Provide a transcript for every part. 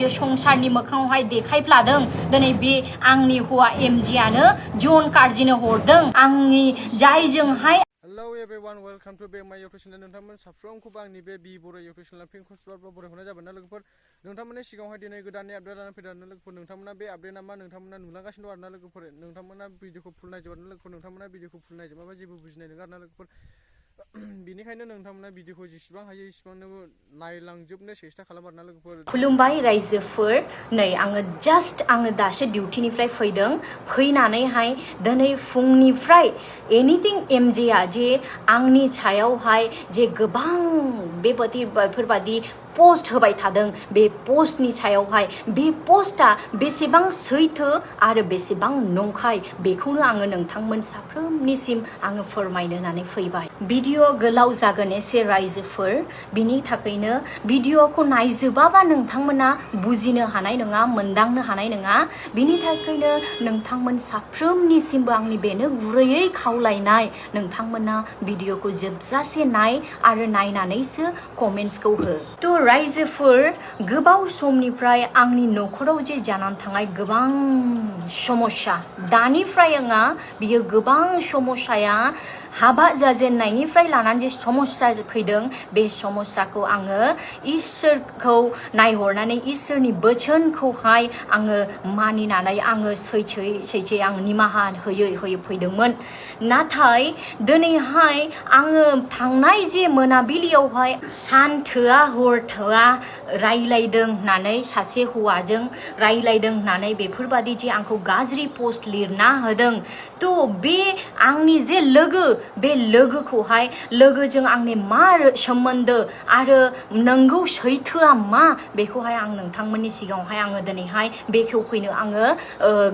संसारनि मोखाङावहाय देखायफ्लादों दिनै बे आंनि हौवा एमजिआनो जन कार्जिनो हरदों आंनि जायजोंहाय हेलो एवरीवन वेलकम टू बेक माय यूट्यूब चैनल नोंथांमोन साफ्रोमखौबो आंनि बे बी बर' यूट्यूब चैनल फिन खनसेबार बरायहरनाय जाबाय ना लोगोफोर नोंथांमोननि सिगाङावहाय दिनै गोदाननि आपडेट लानानै फैदों ना लोगोफोर नोंथांमोना बे आपडेटआ मा नोंथांमोना नुलांगासिनो दं आरो ना लोगोफोर नोंथांमोना भिडिअखौ फुल नायजोबा ना लोगोफोर नोंथांमोना भिडिअखौ फुल नायजोबाबा जेबो बुजिनाय नङा आरो ना लोगोफोर बिनिखायनो नोंथांमोना भिडिअखौ जेसेबां हायो एसेबांनो नायलांजोबनो सेस्था खालाम आरो ना लोगोफोर खुलुमबाय रायजोफोर नै आङो दासो डिउटिनिफ्राय फैदों फैनानैहाय दिनै फुंनिफ्राय एनिथिं एमजेआ जे आंनि सायावहाय जे गोबां बेफोरबादि पोस्ट होबाय थादों बे पोस्टनि सायावहाय बे पोस्टआ बेसेबां सैथो आरो बेसेबां नंखाय बेखौनो आङो नोंथांमोन साफ्रोमनिसिम आङो फोरमायनो होननानै फैबाय भिडिअ गोलाव जागोन एसे रायजोफोर बिनि थाखायनो भिडिअखौ नायजोबाबा नोंथांमोना बुजिनो हानाय नङा मोनदांनो हानाय नङा बिनि थाखायनो नोंथांमोन साफ्रोमनिसिमबो आंनि बेनो गुरैयै खावलायनाय नोंथांमोना भिडिअखौ जोबजासे नाय आरो नायनानैसो कमेन्ट्सखौ हो थ' रायजोफोर गोबाव समनिफ्राय आंनि न'खराव जे जानानै थांनाय गोबां समस्या दानिफ्राय आङा बियो गोबां समस्याया हाबा जाजेननायनिफ्राय लानानै जे समस्या फैदों बे समस्याखौ आङो इसोरखौ नायहरनानै इसोरनि बोसोनखौहाय आङो मानिनानै आङो सैथोयै आं निमाहा होयै फैदोंमोन नाथाय दिनैहाय आङो थांनाय जे मोनाबिलियावहाय सान थोआ हर थोआ रायलायदों होननानै सासे हौवाजों रायलायदों होननानै बेफोरबादि जे आंखौ गाज्रि पोस्ट लिरना होदों थ' बे आंनि जे बे लोगोखौहाय लोगोजों आंनि मा सोमोन्दो आरो नंगौ सैथोआ मा बेखौहाय आं नोंथांमोननि सिगाङावहाय आङो दिनैहाय बेखेवफैनो आङो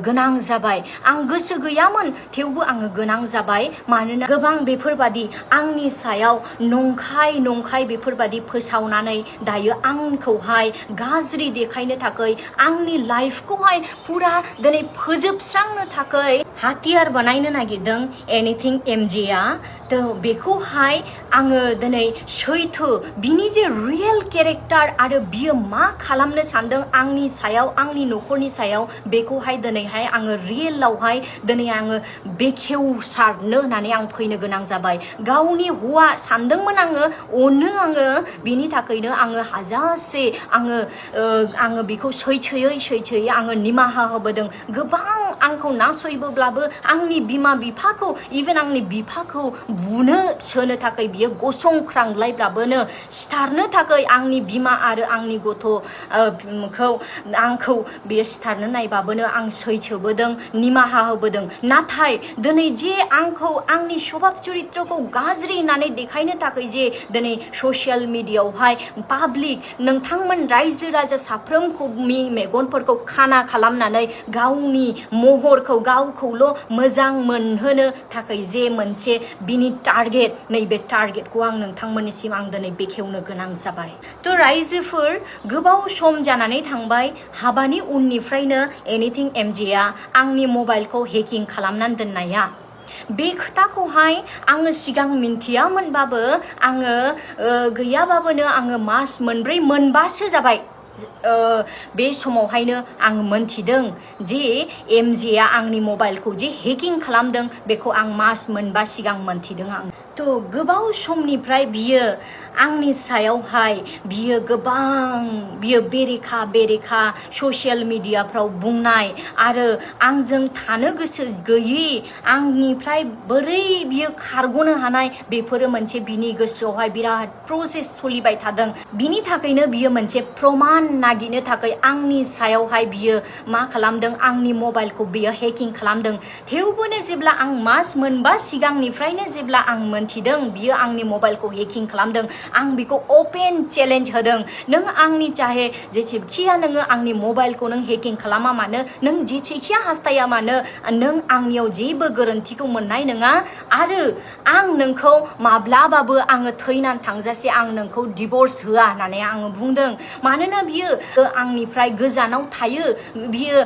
गोनां जाबाय आं गोसो गैयामोन थेवबो आङो गोनां जाबाय मानोना गोबां बेफोरबादि आंनि सायाव नंखाय बेफोरबादि फोसावनानै दायो आंखौहाय गाज्रि देखायनो थाखाय आंनि लाइफखौहाय पुरा दिनै फोजोबस्रांनो थाखाय हाथियार बानायनो नागिरदों एनिथिं एमजेआ थ' बेखौहाय आङो दिनै सैथो बिनि जे रियेल केरेक्टार आरो बियो मा खालामनो सानदों आंनि सायाव आंनि न'खरनि सायाव बेखौहाय दिनैहाय आङो रियेलावहाय दिनै आङो बेखेवसारनो होननानै आं फैनो गोनां जाबाय गावनि हौवा सानदोंमोन अनो आङो बिनि थाखायनो आङो हाजासे आङो बेखौ सैथोयै आङो निमाहा होबोदों गोबां आंखौ नासयबोब्लाबो आंनि बिमा बिफाखौ इभेन आंनि बिफाखौ बुनो सोनो थाखाय बियो गसंख्रांलायब्लाबोनो सिथारनो थाखाय आंनि बिमा आरो आंनि आंखौ बियो सिथारनो नायबाबोनो आं सैथोबोदों निमाहा होबोदों नाथाय दिनै जे आंखौ आंनि स्वभाब चरित्रखौ गाज्रि होननानै देखायनो थाखाय जे दिनै ससियेल मिडियायावहाय पाब्लिक नोंथांमोन रायजो राजा साफ्रोमखौनि मेगनफोरखौ खाना खालामनानै गावनि महरखौ गावखौल' मोजां मोनहोनो थाखाय जे मोनसे बिनि टारगेट नैबे टारगेटखौ आं नोंथांमोननिसिम आं दिनै बेखेवनो गोनां जाबाय थ' रायजोफोर गोबाव सम जानानै थांबाय हाबानि उननिफ्रायनो एनिथिं एमजेआ आंनि मबाइलखौ हेकिं खालामनानै दोननाया बे खोथाखौहाय आङो सिगां मिन्थियामोनबाबो आङो गैयाबाबोनो आङो मास मोनबासो जाबाय बे समावहायनो आं मोनथिदों जे एमजेआ आंनि मबाइलखौ जे हेकिं खालामदों बेखौ आं मास मोनबा सिगां मोनथिदों आं थ' गोबाव समनिफ्राय बियो आंनि सायावहाय बियो बेरेखा ससियेल मिडियाफ्राव बुंनाय आरो आंजों थानो गोसो गैयि आंनिफ्राय बोरै बियो खारग'नो हानाय बेफोरो मोनसे बिनि गोसोआवहाय बिराद प्रसेस सोलिबाय थादों बिनि थाखायनो बियो मोनसे प्रमान नागिरनो थाखाय आंनि सायावहाय बियो मा खालामदों आंनि मबाइलखौ बियो हेकिं खालामदों थेवबोनो जेब्ला आं मास मोनबा सिगांनिफ्रायनो जेब्ला आं मोनथिदों बियो आंनि मबाइलखौ हेकिं खालामदों आं बेखौ अपेन चेलेन्ज होदों नों आंनि चाहे जेसेखिया नोङो आंनि मबाइलखौ नों हेकिं खालामा मानो नों जेसेखिया हास्थाया मानो नों आंनियाव जेबो गोरोन्थिखौ मोननाय नङा आरो आं नोंखौ माब्लाबाबो आङो थैनानै थांजासे आं नोंखौ डिभर्स होआ होननानै आङो बुंदों मानोना बियो आंनिफ्राय गोजानाव थायो बियो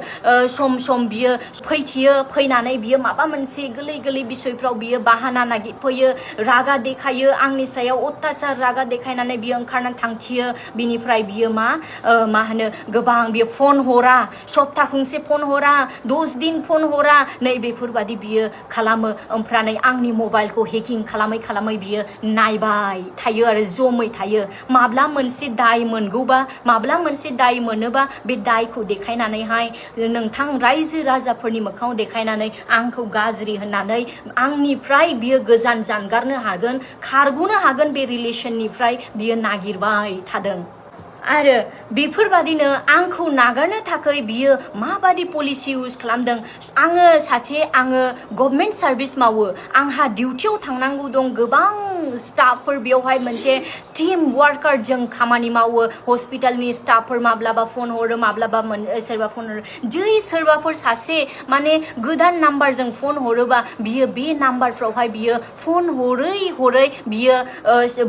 सम बियो फैनानै बियो माबा मोनसे गोरलै बिसयफ्राव बियो बाहाना नागिरफैयो रागा देखायो आंनि सायाव अत्याचार रागा देखायनानै बियो ओंखारनानै थांथियो बिनिफ्राय बियो मा होनो गोबां बियो फन हरा सप्ता खनसे फन हरा 10 दिन फन हरा नै बेफोरबादि बियो खालामो ओमफ्राय आंनि मबाइलखौ हेकिं खालामै बियो नायबाय थायो आरो जमै थायो माब्ला मोनसे दाय मोनगौबा माब्ला मोनसे दाय मोनोबा बे दायखौ देखायनानैहाय नोंथां रायजो राजाफोरनि मोखाङाव देखायनानै आंखौ गाज्रि होननानै आंनिफ्राय बियो गोजान जानगारनो हागोन खारग'नो हागोन बे रिलेशननिफ्राय बियो नागिरबाय थादों आरो बेफोरबादिनो आंखौ नागारनो थाखाय बियो माबादि पलिसि इउज खालामदों आङो गभर्नमेन्ट सार्भिस मावो आंहा डिउटियाव थांनांगौ दं गोबां स्टाफफोर बेवहाय मोनसे टीम वार्कार जों खामानि मावो हस्पिटालनि स्टाफफोर माब्लाबा फन हरो माब्लाबा सोरबा फन हरो जै सोरबाफोर सासे माने गोदान नाम्बारजों फन हरोबा बियो बे नाम्बारफ्रावहाय बियो फन हरै बियो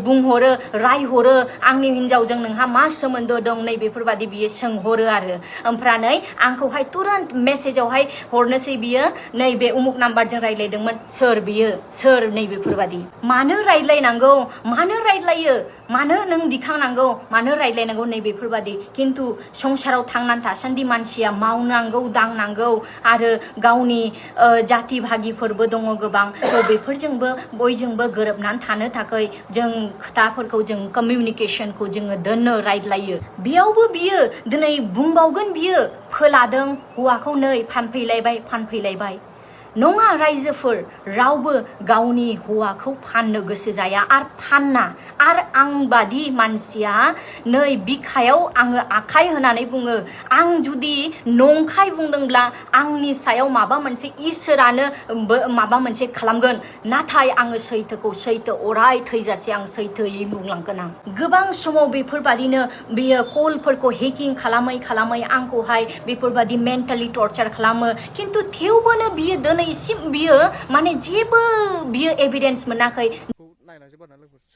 बुंहरो रायहरो आंनि हिन्जावजों नोंहा मा सोमोन्दो दं नै बेफोरबादि बियो सोंहरो आरो ओमफ्राय आंखौहाय तुरन्त मेसेजावहाय हरनोसै बियो नै बे उमुक नाम्बारजों रायज्लायदोंमोन सोर बियो सोर नै बेफोरबादि मानो रायज्लायनांगौ मानो रायज्लायो मानो नों दिखांनांगौ मानो रायज्लायनांगौ नै बेफोरबादि खिन्थु संसाराव थांनानै थासान्दि मानसिया मावनांगौ दांनांगौ आरो गावनि जाति भागिफोरबो दङ गोबां बेफोरजोंबो बयजोंबो गोरोबनानै थानो थाखाय जों खोथाफोरखौ जों कमिउनिकेशनखौ जोङो दोननो रायज्लायो बेयावबो बियो दिनै बुंबावगोन बियो फोलादों हौवाखौ नै फानफैलायबाय नङा रायजोफोर रावबो गावनि हौवाखौ फाननो गोसो जाया आरो फानना आरो आंबादि मानसिया नै बिखायाव आङो आखाइ होनानै बुङो आं जुदि नंखाय बुंदोंब्ला आंनि सायाव माबा मोनसे इसोरानो माबा मोनसे खालामगोन नाथाय आङो सैथो अराय थैजासे आं सैथोयै बुंलांगोन आं गोबां समाव बेफोरबादिनो बियो कलफोरखौ हेकिं खालामै आंखौहाय बेफोरबादि मेन्टेलि टर्चार खालामो खिन्थु थेवबोनो बियो दिनैसिम बियो माने जेबो बियो एभिडेन्स मोनाखै नायलांजोब आरोना लोगोफोर